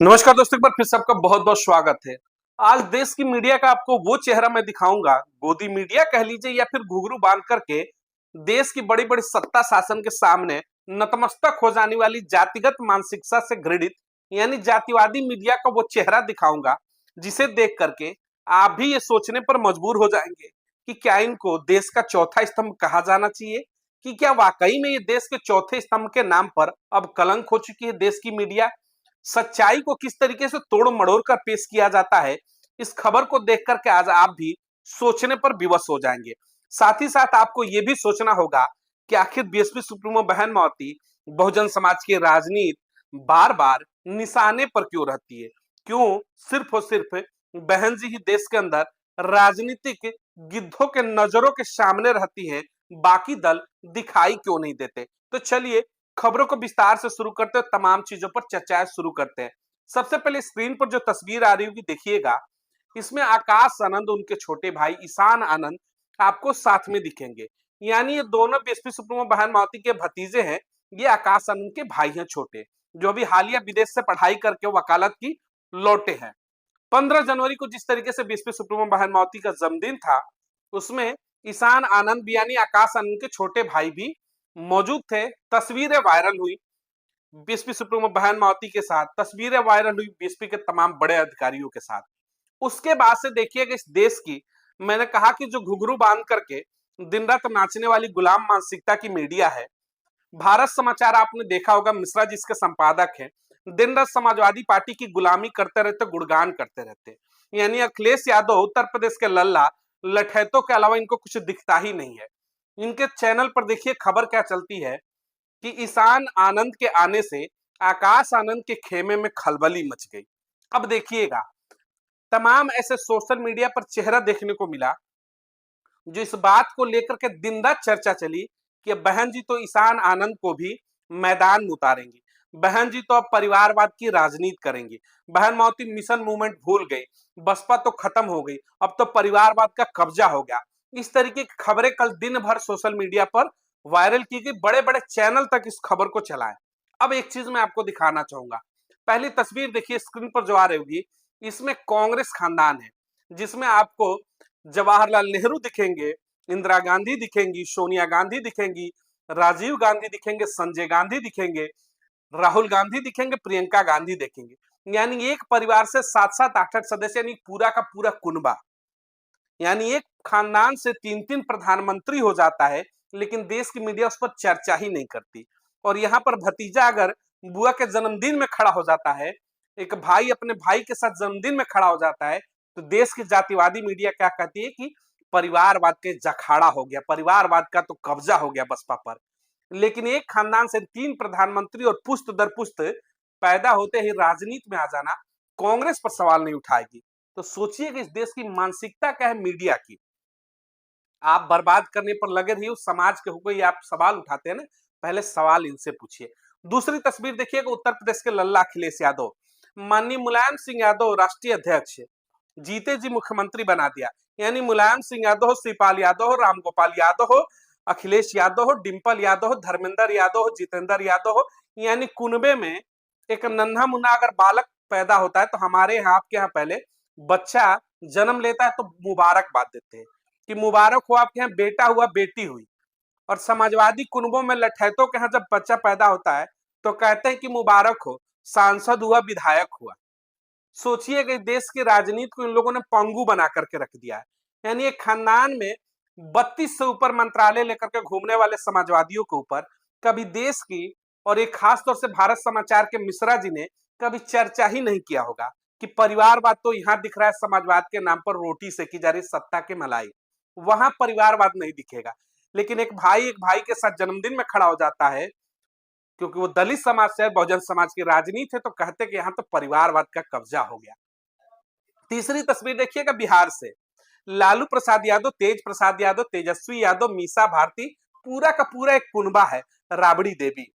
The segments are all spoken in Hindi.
नमस्कार दोस्तों, एक बार फिर से आपका बहुत बहुत स्वागत है। आज देश की मीडिया का आपको वो चेहरा मैं दिखाऊंगा, गोदी मीडिया कह लीजिए या फिर घुंघरू बांध करके देश की बड़ी बड़ी सत्ता शासन के सामने नतमस्तक हो जाने वाली जातिगत मानसिकता से घृणित यानी जातिवादी मीडिया का वो चेहरा दिखाऊंगा, जिसे देख करके आप भी ये सोचने पर मजबूर हो जाएंगे कि क्या इनको देश का चौथा स्तंभ कहा जाना चाहिए, कि क्या वाकई में ये देश के चौथे स्तंभ के नाम पर अब कलंक हो चुकी है देश की मीडिया। सच्चाई को किस तरीके से तोड़ मड़ोड़ कर पेश किया जाता है, इस खबर को देख करके आज आप भी सोचने पर विवश हो जाएंगे। साथ ही साथ आपको यह भी सोचना होगा कि आखिर बीएसपी सुप्रीमो बहन मावती बहुजन समाज की राजनीति बार बार निशाने पर क्यों रहती है, क्यों सिर्फ और सिर्फ बहन जी ही देश के अंदर राजनीतिक गिद्धों के नजरों के सामने रहती है, बाकी दल दिखाई क्यों नहीं देते। तो चलिए खबरों को विस्तार से शुरू करते हैं, तमाम चीजों पर चर्चाएं शुरू करते हैं। सबसे पहले स्क्रीन पर जो तस्वीर आ रही होगी देखिएगा, इसमें आकाश आनंद उनके छोटे भाई ईशान आनंद आपको साथ में दिखेंगे। यानी ये दोनों बीएसपी सुप्रीमो बहन मावती के भतीजे हैं। ये आकाश आनंद के भाई हैं छोटे, जो अभी हालिया विदेश से पढ़ाई करके वकालत की लौटे हैं। 15 जनवरी को जिस तरीके से बीएसपी सुप्रीमो बहन मावती का जन्मदिन था, उसमें ईशान आनंद भी यानी आकाश आनंद के छोटे भाई भी मौजूद थे। तस्वीरें वायरल हुई बीएसपी सुप्रीमो बहन मावती के साथ, तस्वीरें वायरल हुई बीएसपी के तमाम बड़े अधिकारियों के साथ। उसके बाद से देखिएगा इस देश की, मैंने कहा कि जो घुंघरू बांध करके दिन रात नाचने वाली गुलाम मानसिकता की मीडिया है। भारत समाचार आपने देखा होगा, मिश्रा जी इसके संपादक हैं। दिन रात समाजवादी पार्टी की गुलामी करते रहते, गुणगान करते रहते। यानी अखिलेश यादव उत्तर प्रदेश के लल्ला लठैतों के अलावा इनको कुछ दिखता ही नहीं है। इनके चैनल पर देखिए खबर क्या चलती है कि ईशान आनंद के आने से आकाश आनंद के खेमे में खलबली मच गई। अब देखिएगा, तमाम ऐसे सोशल मीडिया पर चेहरा देखने को मिला जो इस बात को लेकर के दिन रात चर्चा चली कि बहन जी तो ईशान आनंद को भी मैदान में उतारेंगी, बहन जी तो अब परिवारवाद की राजनीति करेंगी, बहन मावती मिशन मूवमेंट भूल गई, बसपा तो खत्म हो गई, अब तो परिवारवाद का कब्जा हो गया। इस तरीके की खबरें कल दिन भर सोशल मीडिया पर वायरल की गई, बड़े बड़े चैनल तक इस खबर को चलाए। अब एक चीज मैं आपको दिखाना चाहूंगा, पहली तस्वीर देखिए स्क्रीन पर जो आ रही होगी, इसमें कांग्रेस खानदान है, जिसमें आपको जवाहरलाल नेहरू दिखेंगे, इंदिरा गांधी दिखेंगी, सोनिया गांधी दिखेंगी, राजीव गांधी दिखेंगे, संजय गांधी दिखेंगे, राहुल गांधी दिखेंगे, प्रियंका गांधी देखेंगे। यानी एक परिवार से 7-7 8-8 सदस्य, यानी पूरा का पूरा कुनबा, यानी एक खानदान से 3-3 प्रधानमंत्री हो जाता है, लेकिन देश की मीडिया उस पर चर्चा ही नहीं करती। और यहाँ पर भतीजा अगर बुआ के जन्मदिन में खड़ा हो जाता है, एक भाई अपने भाई के साथ जन्मदिन में खड़ा हो जाता है, तो देश की जातिवादी मीडिया क्या कहती है कि परिवारवाद के जखाड़ा हो गया, परिवारवाद का तो कब्जा हो गया बसपा पर। लेकिन एक खानदान से 3 प्रधानमंत्री और पुश्त दर पुश्त पैदा होते ही राजनीति में आ जाना कांग्रेस पर सवाल नहीं उठाएगी। तो सोचिए कि इस देश की मानसिकता क्या है मीडिया की। आप बर्बाद करने पर लगे रहिए उस समाज के, कोई आप सवाल उठाते हैं ना, पहले सवाल इनसे पूछिए। दूसरी तस्वीर देखिएगा, उत्तर प्रदेश के लल्ला अखिलेश यादव, माननीय मुलायम सिंह यादव राष्ट्रीय अध्यक्ष, जीते जी मुख्यमंत्री बना दिया। यानी मुलायम सिंह यादव हो, शिवपाल यादव हो, रामगोपाल यादव हो, अखिलेश यादव हो, डिंपल यादव हो, धर्मेंद्र यादव हो, जितेंद्र यादव हो, यानी कुनबे में एक नन्हा मुन्ना अगर बालक पैदा होता है तो हमारे यहाँ आपके यहाँ पहले बच्चा जन्म लेता है तो मुबारकबाद देते हैं कि मुबारक हो आपके यहाँ बेटा हुआ, बेटी हुई। और समाजवादी कुनबों में लठैतों के यहाँ जब बच्चा पैदा होता है तो कहते हैं कि मुबारक हो, सांसद हुआ, विधायक हुआ। सोचिए कि देश की राजनीति को इन लोगों ने पंगु बना करके रख दिया है। यानी एक खानदान में 32 से ऊपर मंत्रालय लेकर के घूमने वाले समाजवादियों के ऊपर कभी देश की और एक खास तौर से भारत समाचार के मिश्रा जी ने कभी चर्चा ही नहीं किया होगा कि परिवारवाद तो यहाँ दिख रहा है, समाजवाद के नाम पर रोटी सेकी जा रही सत्ता के मलाई, वहां परिवारवाद नहीं दिखेगा। लेकिन एक भाई के साथ जन्मदिन में खड़ा हो जाता है, क्योंकि वो दलित समाज से है, बहुजन समाज की राजनीति है, तो कहते कि यहाँ तो परिवारवाद का कब्जा हो गया। तीसरी तस्वीर देखिएगा बिहार से, लालू प्रसाद यादव, तेज प्रसाद यादव, तेजस्वी यादव, मीसा भारती, पूरा का पूरा एक कुनबा है, राबड़ी देवी।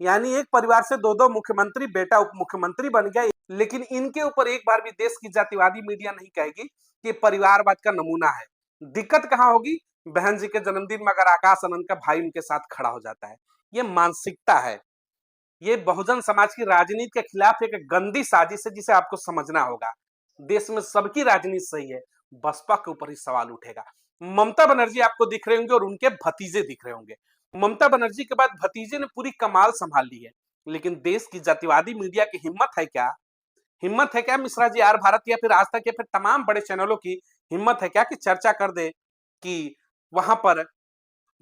यानी एक परिवार से दो दो मुख्यमंत्री, बेटा उप मुख्यमंत्री बन गया। लेकिन इनके ऊपर एक बार भी देश की जातिवादी मीडिया नहीं कहेगी कि परिवारवाद का नमूना है। दिक्कत कहां होगी, बहन जी के जन्मदिन में अगर आकाश आनंद का भाई उनके साथ खड़ा हो जाता है। ये मानसिकता है। ये बहुजन समाज की राजनीति के खिलाफ एक गंदी साजिश है जिसे आपको समझना होगा। देश में सबकी राजनीति सही है, बसपा के ऊपर ही सवाल उठेगा। ममता बनर्जी आपको दिख रहे होंगे और उनके भतीजे दिख रहे होंगे। ममता बनर्जी के बाद भतीजे ने पूरी कमाल संभाल ली है, लेकिन देश की जातिवादी मीडिया की हिम्मत है क्या मिश्रा जी, आर भारत या फिर आज तक या फिर तमाम बड़े चैनलों की हिम्मत है क्या कि चर्चा कर दे कि वहां पर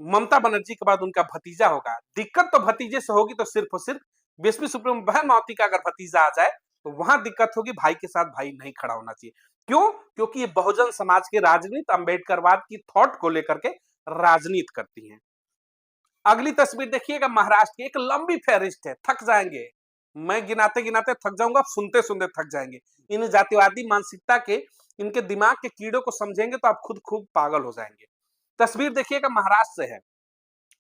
ममता बनर्जी के बाद उनका भतीजा होगा। दिक्कत तो भतीजे से होगी तो सिर्फ और सिर्फ बीएसपी सुप्रीमो बहन मावती का अगर भतीजा आ जाए तो वहां दिक्कत होगी, भाई के साथ भाई नहीं खड़ा होना चाहिए। क्यों? क्योंकि ये बहुजन समाज की राजनीति अंबेडकरवाद की थॉट को लेकर के राजनीति करती हैं। अगली तस्वीर देखिएगा, महाराष्ट्र की एक लंबी फेहरिस्त है, थक जाएंगे। मैं गिनाते गिनाते थक जाऊंगा, आप सुनते सुनते थक जाएंगे। इन जातिवादी मानसिकता के, इनके दिमाग के कीड़ों को समझेंगे तो आप खुद खूब पागल हो जाएंगे। तस्वीर देखिएगा, महाराष्ट्र से है।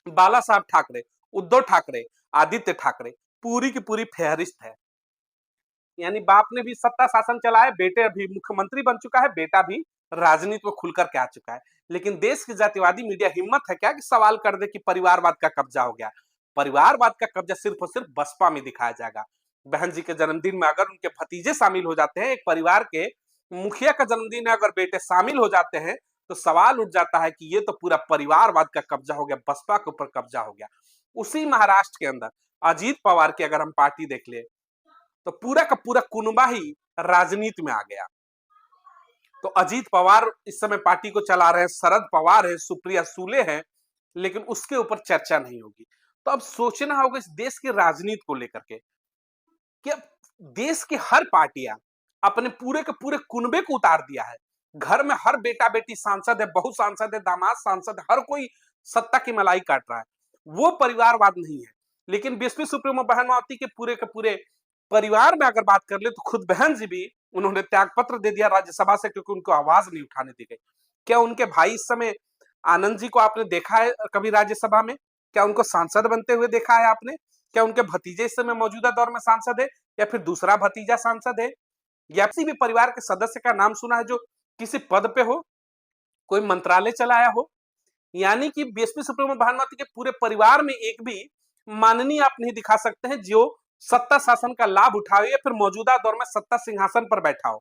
बाला साहब ठाकरे, उद्धव ठाकरे, आदित्य ठाकरे, पूरी की पूरी फेहरिस्त है। यानी बाप ने भी सत्ता शासन चलाया, बेटे अभी मुख्यमंत्री बन चुका है, बेटा भी राजनीति में खुलकर के आ चुका है। लेकिन देश की जातिवादी मीडिया हिम्मत है क्या कि सवाल कर दे कि परिवारवाद का कब्जा हो गया। परिवारवाद का कब्जा सिर्फ और सिर्फ बसपा में दिखाया जाएगा। बहन जी के जन्मदिन में अगर उनके भतीजे शामिल हो जाते हैं, एक परिवार के मुखिया का जन्मदिन है अगर बेटे शामिल हो जाते हैं, तो सवाल उठ जाता है कि ये तो पूरा परिवारवाद का कब्जा हो गया, बसपा के ऊपर कब्जा हो गया। उसी महाराष्ट्र के अंदर अजीत पवार की अगर हम पार्टी देख ले तो पूरा का पूरा कुनबा ही राजनीति में आ गया। तो अजीत पवार इस समय पार्टी को चला रहे हैं, शरद पवार है, सुप्रिया सुले हैं, लेकिन उसके ऊपर चर्चा नहीं होगी। तो अब सोचना होगा इस देश की राजनीति को लेकर के कि अब देश की हर पार्टियां अपने पूरे के पूरे कुनबे को उतार दिया है। घर में हर बेटा बेटी सांसद है, बहु सांसद है, दामाद सांसद है, हर कोई सत्ता की मलाई काट रहा है। वो परिवारवाद नहीं है। लेकिन बीएसपी सुप्रीमो बहन मावती के पूरे परिवार में अगर बात कर ले तो खुद बहन जी भी उन्होंने त्यागपत्र दे दिया राज्यसभा से, क्योंकि उनको आवाज नहीं उठाने दी गई। क्या उनके भाई इस समय आनंद जी को आपने देखा है कभी राज्यसभा में? क्या उनको सांसद बनते हुए देखा है आपने? क्या उनके भतीजे इस समय मौजूदा दौर में सांसद है या फिर दूसरा भतीजा सांसद है, या किसी भी परिवार के सदस्य का नाम सुना है जो किसी पद पे हो, कोई मंत्रालय चलाया हो? यानी कि बीएसपी सुप्रीमो भानुमति के पूरे परिवार में एक भी माननीय आप नहीं दिखा सकते हैं जो सत्ता शासन का लाभ उठाए या फिर मौजूदा दौर में सत्ता सिंहासन पर बैठा हो।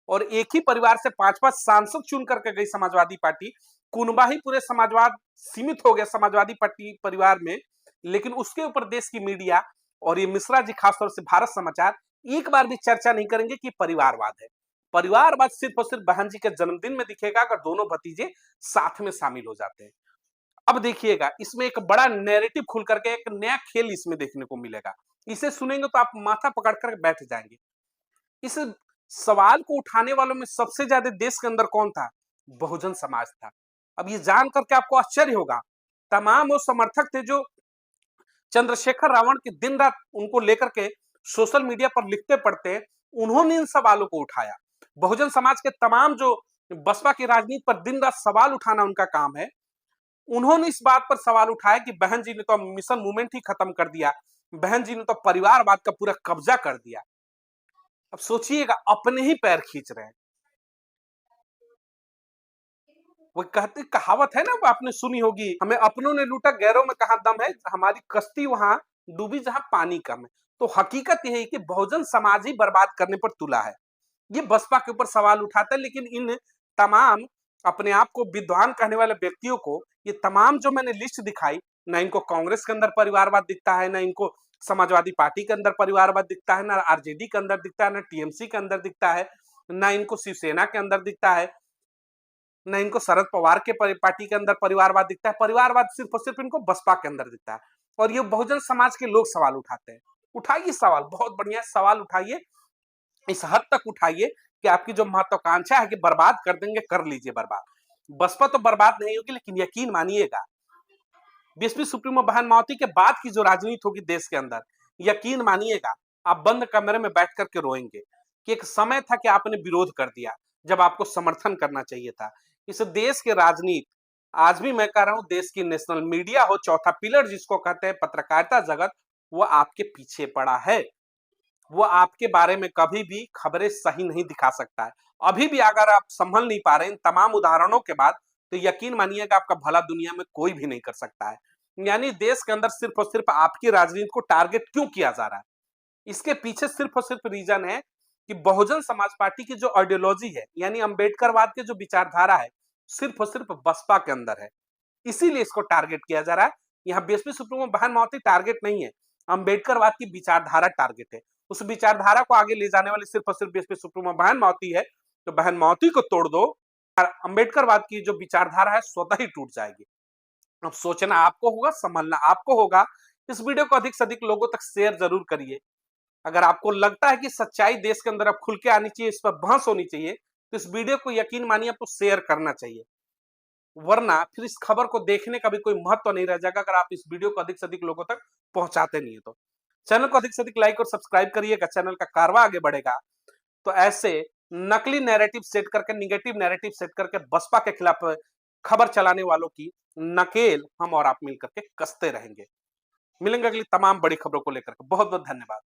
और एक ही परिवार से 5-5 सांसद चुन करके गई समाजवादी पार्टी। कुनबा ही पूरे समाजवाद सीमित हो गया समाजवादी पार्टी परिवार में। लेकिन उसके ऊपर देश की मीडिया और ये मिश्रा जी खासतौर से भारत समाचार एक बार भी चर्चा नहीं करेंगे कि परिवारवाद है। परिवारवाद सिर्फ और सिर्फ बहन जी के जन्मदिन में दिखेगा अगर दोनों भतीजे साथ में शामिल हो जाते हैं। अब देखिएगा, इसमें एक बड़ा नैरेटिव खुल करके एक नया खेल इसमें देखने को मिलेगा। इसे सुनेंगे तो आप माथा पकड़ कर बैठ जाएंगे। इस सवाल को उठाने वालों में सबसे ज्यादा देश के अंदर कौन था? बहुजन समाज था। अब ये जान करके आपको आश्चर्य होगा, तमाम वो समर्थक थे जो चंद्रशेखर रावण के दिन रात उनको लेकर के सोशल मीडिया पर लिखते पढ़ते, उन्होंने इन सवालों को उठाया। बहुजन समाज के तमाम जो बसपा की राजनीति पर दिन रात सवाल उठाना उनका काम है, उन्होंने इस बात पर सवाल उठाया कि बहन जी ने तो मिशन मूवमेंट ही खत्म कर दिया, बहन जी ने तो परिवारवाद का पूरा कब्जा कर दिया। अब सोचिएगा, अपने ही पैर खींच रहे हैं। वो कहते कहावत है ना, वो आपने सुनी होगी, हमें अपनों ने लूटा गैरों में कहां दम है, हमारी कश्ती वहां डूबी जहां पानी कम है। तो हकीकत यह है कि बहुजन समाज ही बर्बाद करने पर तुला है। ये बसपा के ऊपर सवाल उठाता है, लेकिन इन तमाम अपने आप को विद्वान कहने वाले व्यक्तियों को ये तमाम जो मैंने लिस्ट दिखाई, ना इनको कांग्रेस के अंदर परिवारवाद दिखता है, ना इनको समाजवादी पार्टी के अंदर परिवारवाद दिखता है, ना आरजेडी के अंदर दिखता है, ना टीएमसी के अंदर दिखता है, ना इनको शिवसेना के अंदर दिखता है, ना इनको शरद पवार के पार्टी के अंदर परिवारवाद दिखता है। परिवारवाद सिर्फ और सिर्फ इनको बसपा के अंदर दिखता है। और ये बहुजन समाज के लोग सवाल उठाते हैं। उठाइए सवाल, बहुत बढ़िया सवाल उठाइए, इस हद तक उठाइए कि आपकी जो महत्वाकांक्षा है कि बर्बाद कर देंगे, कर लीजिए बर्बाद। बसपा तो बर्बाद नहीं होगी, लेकिन यकीन मानिएगा बीएसपी सुप्रीमो बहन मावती के बाद की जो राजनीति होगी देश के अंदर, यकीन मानिएगा आप बंद कमरे में बैठ करके रोएंगे कि एक समय था कि आपने विरोध कर दिया जब आपको समर्थन करना चाहिए था। इस देश के राजनीति, आज भी मैं कह रहा हूं, देश की नेशनल मीडिया हो, चौथा पिलर जिसको कहते हैं पत्रकारिता जगत, वो आपके पीछे पड़ा है। वो आपके बारे में कभी भी खबरें सही नहीं दिखा सकता है। अभी भी अगर आप संभल नहीं पा रहे इन तमाम उदाहरणों के बाद, तो यकीन मानिएगा आपका भला दुनिया में कोई भी नहीं कर सकता है। यानी देश के अंदर सिर्फ और सिर्फ आपकी राजनीति को टारगेट क्यों किया जा रहा है? इसके पीछे सिर्फ और सिर्फ रीजन है कि बहुजन समाज पार्टी की जो आइडियोलॉजी है, यानी अंबेडकरवाद की जो विचारधारा है, सिर्फ और सिर्फ बसपा के अंदर है। इसीलिए इसको टारगेट किया जा रहा है। यहाँ बीएसपी सुप्रीमो बहन माओवादी टारगेट नहीं है, अंबेडकरवाद की विचारधारा टारगेट है। उस विचारधारा को आगे ले जाने वाली सिर्फ और सिर्फ बीएसपी सुप्रीमो बहन माओवादी है। तो बहन माओवादी को तोड़ दो और अंबेडकरवाद की जो विचारधारा है स्वतः ही टूट जाएगी। अब सोचना आपको होगा, संभलना आपको होगा। इस वीडियो को अधिक से अधिक लोगों तक शेयर जरूर करिए। अगर आपको लगता है कि सच्चाई देश के अंदर अब खुल के आनी चाहिए, इस पर बहस होनी चाहिए, तो इस वीडियो को यकीन मानिए आपको शेयर करना चाहिए, वरना फिर इस खबर को देखने का भी कोई महत्व नहीं रह जाएगा अगर आप इस वीडियो को अधिक से अधिक लोगों तक पहुंचाते नहीं है तो। चैनल को अधिक से अधिक लाइक और सब्सक्राइब करिएगा, चैनल का कारवा आगे बढ़ेगा। तो ऐसे नकली नैरेटिव सेट करके, निगेटिव नैरेटिव सेट करके बसपा के खिलाफ खबर चलाने वालों की नकेल हम और आप मिलकर के कसते रहेंगे। मिलेंगे अगली तमाम बड़ी खबरों को लेकर के। बहुत बहुत धन्यवाद।